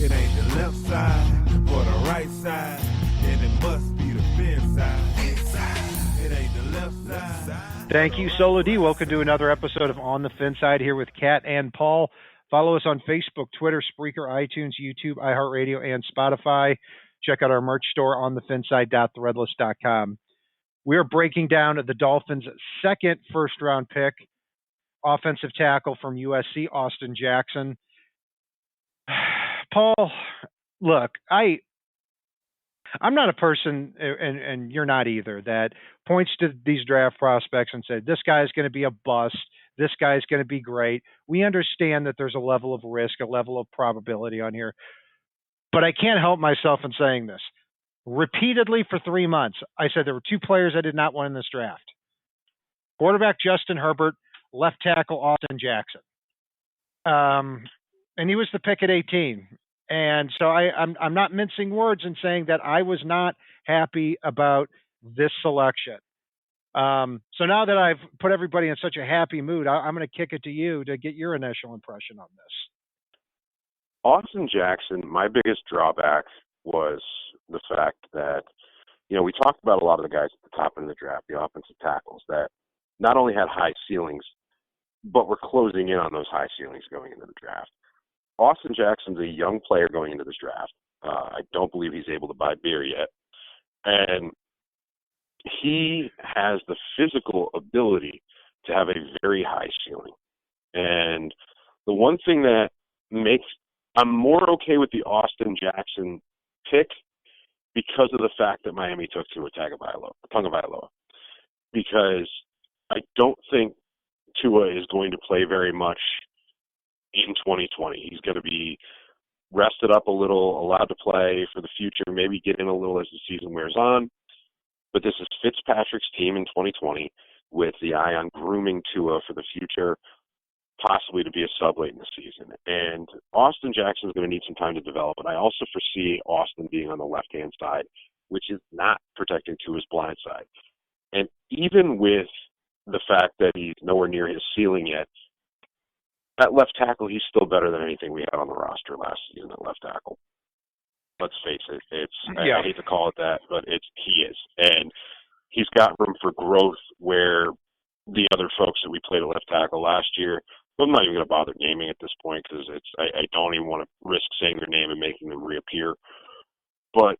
It ain't the left side or the right side, and it must be the FinSide. It ain't the left side. Thank you, Solo D. Welcome to another episode of On the FinSide here with Kat and Paul. Follow us on Facebook, Twitter, Spreaker, iTunes, YouTube, iHeartRadio, and Spotify. Check out our merch store on thefinside.threadless.com. We are breaking down the Dolphins' second first-round pick, offensive tackle from USC, Austin Jackson. Paul, look, I'm not a person, and you're not either, that points to these draft prospects and said, this guy's going to be a bust, this guy's going to be great. We understand that there's a level of risk, a level of probability on here. But I can't help myself in saying this. Repeatedly for 3 months, I said there were two players I did not want in this draft. Quarterback Justin Herbert, left tackle Austin Jackson. And he was the pick at 18. And so I'm not mincing words in saying that I was not happy about this selection. So now that I've put everybody in such a happy mood, I'm going to kick it to you to get your initial impression on this. Austin Jackson, my biggest drawback was the fact that, we talked about a lot of the guys at the top end of the draft, the offensive tackles, that not only had high ceilings, but were closing in on those high ceilings going into the draft. Austin Jackson's a young player going into this draft. I don't believe he's able to buy beer yet. And he has the physical ability to have a very high ceiling. And the one thing that I'm more okay with the Austin Jackson pick because of the fact that Miami took Tua Tagovailoa. Because I don't think Tua is going to play very much in 2020. He's going to be rested up a little, allowed to play for the future, maybe get in a little as the season wears on. But this is Fitzpatrick's team in 2020 with the eye on grooming Tua for the future, possibly to be a sub late in the season. And Austin Jackson is going to need some time to develop. And I also foresee Austin being on the left-hand side, which is not protecting Tua's blind side. And even with the fact that he's nowhere near his ceiling yet, at left tackle, he's still better than anything we had on the roster last season at left tackle. Let's face it. I hate to call it that, but he is. And he's got room for growth where the other folks that we played at left tackle last year, I'm not even going to bother naming at this point because I don't even want to risk saying their name and making them reappear. But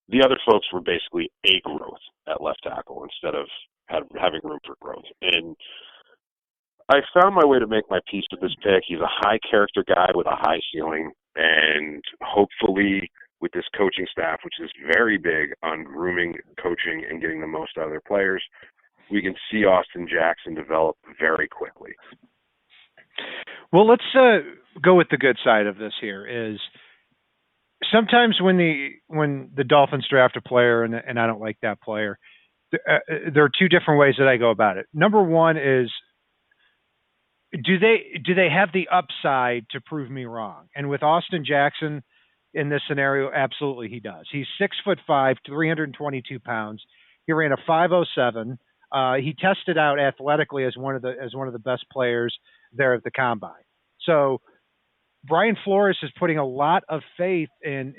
the other folks were basically a growth at left tackle instead of having room for growth. And I found my way to make my peace with this pick. He's a high character guy with a high ceiling, and hopefully with this coaching staff, which is very big on grooming, coaching, and getting the most out of their players, we can see Austin Jackson develop very quickly. Well, let's go with the good side of this here is sometimes when the Dolphins draft a player and I don't like that player, there are two different ways that I go about it. Number one is, do they have the upside to prove me wrong? And with Austin Jackson in this scenario, absolutely he does. He's 6'5", 322 pounds. He ran a 5.07. He tested out athletically as one of the best players there at the combine. So Brian Flores is putting a lot of faith in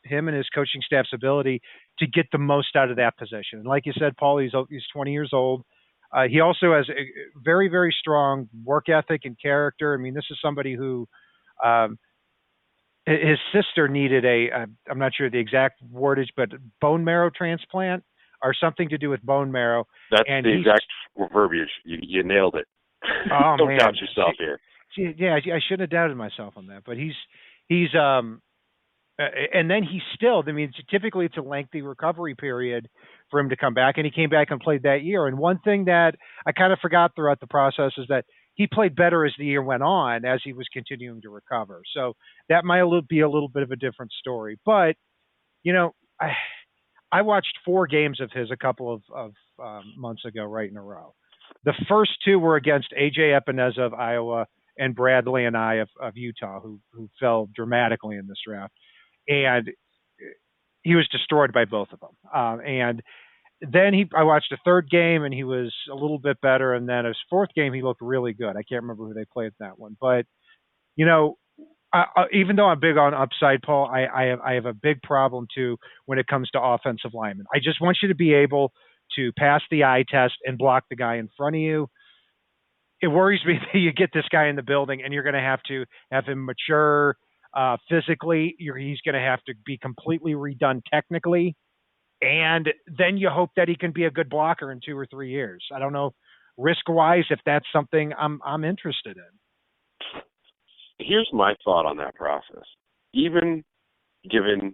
him and his coaching staff's ability to get the most out of that position. And like you said, Paul, he's 20 years old. He also has a very, very strong work ethic and character. I mean, this is somebody who his sister needed I'm not sure the exact wordage, but bone marrow transplant or something to do with bone marrow. That's the exact verbiage. You nailed it. Oh, Don't man. doubt yourself here. Yeah, I shouldn't have doubted myself on that. But he's and then he still, I mean, typically it's a lengthy recovery period for him to come back, and he came back and played that year. And one thing that I kind of forgot throughout the process is that he played better as the year went on as he was continuing to recover. So that might be a little bit of a different story. But, I watched 4 games of his a couple of months ago right in a row. The first 2 were against A.J. Epineza of Iowa and Bradley and I of Utah, who fell dramatically in this draft. And he was destroyed by both of them. And then I watched a third game, and he was a little bit better. And then his fourth game, he looked really good. I can't remember who they played in that one. But, even though I'm big on upside, Paul, I have a big problem too when it comes to offensive linemen. I just want you to be able to pass the eye test and block the guy in front of you. It worries me that you get this guy in the building and you're going to have him mature physically. He's going to have to be completely redone technically, and then you hope that he can be a good blocker in 2 or 3 years. I don't know, risk wise, if that's something I'm interested in. Here's my thought on that process. Even given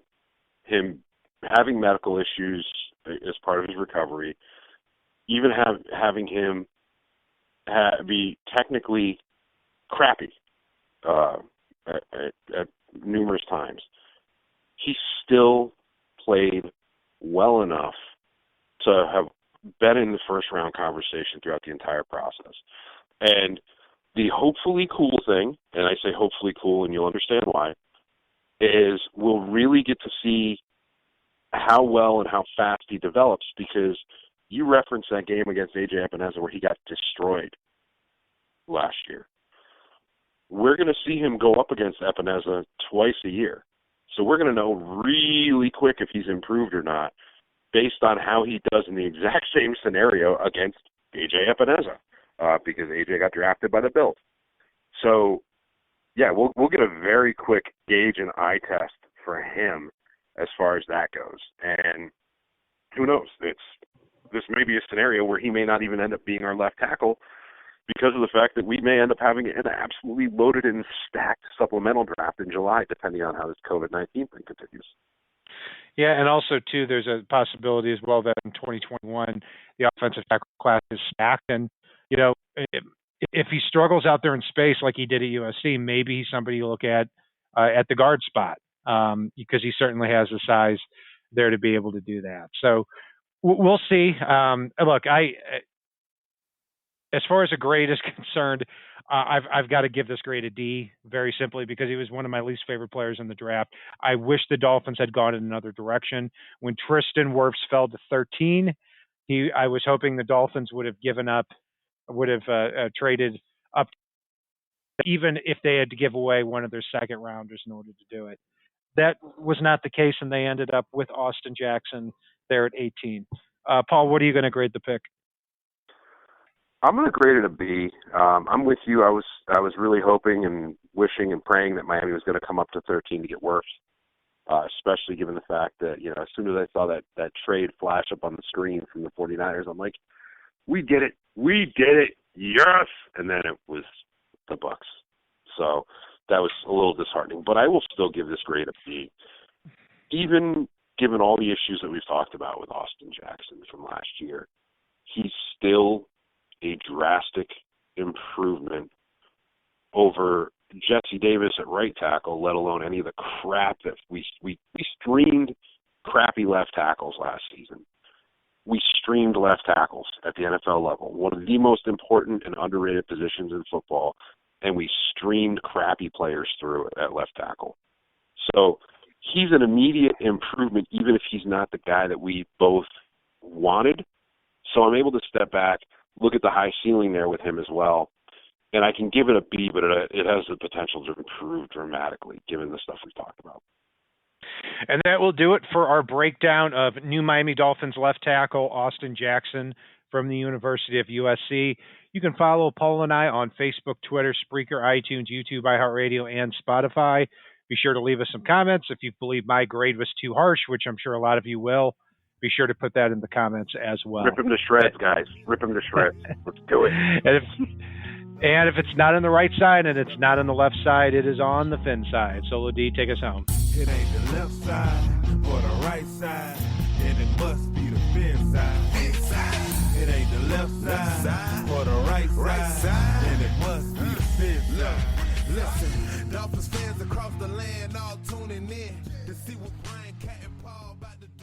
him having medical issues as part of his recovery, even having him be technically crappy at numerous times, he still played well enough to have been in the first round conversation throughout the entire process. And the hopefully cool thing, and I say hopefully cool, and you'll understand why, is we'll really get to see how well and how fast he develops, because you referenced that game against A.J. Epineza where he got destroyed last year. We're going to see him go up against Epineza twice a year. So we're going to know really quick if he's improved or not based on how he does in the exact same scenario against A.J. Epineza. Because AJ got drafted by the Bills. So, yeah, we'll get a very quick gauge and eye test for him as far as that goes. And who knows? This may be a scenario where he may not even end up being our left tackle because of the fact that we may end up having an absolutely loaded and stacked supplemental draft in July, depending on how this COVID-19 thing continues. Yeah, and also, too, there's a possibility as well that in 2021, the offensive tackle class is stacked. And if he struggles out there in space like he did at USC, maybe he's somebody you look at the guard spot because he certainly has the size there to be able to do that. So we'll see. Look, as far as a grade is concerned, I've got to give this grade a D, very simply because he was one of my least favorite players in the draft. I wish the Dolphins had gone in another direction. When Tristan Wirfs fell to 13, I was hoping the Dolphins would have traded up, even if they had to give away one of their second rounders in order to do it. That was not the case, and they ended up with Austin Jackson there at 18. Paul, what are you going to grade the pick? I'm going to grade it a B. I'm with you. I was really hoping and wishing and praying that Miami was going to come up to 13 to get worse, especially given the fact that, as soon as I saw that trade flash up on the screen from the 49ers, I'm like, we did it. We did it. Yes. And then it was the Bucks. So that was a little disheartening. But I will still give this grade a B. Even given all the issues that we've talked about with Austin Jackson from last year, he's still a drastic improvement over Jesse Davis at right tackle, let alone any of the crap that we streamed crappy left tackles last season. We streamed left tackles at the NFL level, one of the most important and underrated positions in football, and we streamed crappy players through it at left tackle. So he's an immediate improvement, even if he's not the guy that we both wanted. So I'm able to step back, look at the high ceiling there with him as well, and I can give it a B, but it has the potential to improve dramatically given the stuff we've talked about. And that will do it for our breakdown of new Miami Dolphins left tackle Austin Jackson from the University of USC. You can follow Paul and I on Facebook, Twitter, Spreaker, iTunes, YouTube, iHeartRadio, and Spotify. Be sure to leave us some comments. If you believe my grade was too harsh, which I'm sure a lot of you will, be sure to put that in the comments as well. Rip him to shreds, guys. Rip him to shreds. Let's do it. And if it's not on the right side and it's not on the left side, it is on the FinSide. Solo D, take us home. It ain't the left side or the right side, and it must be the FinSide. It ain't the left side or the right side, and it must be the FinSide. Listen, Dolphins fans across the land all tuning in to see what Brian Cat and Paul about to do.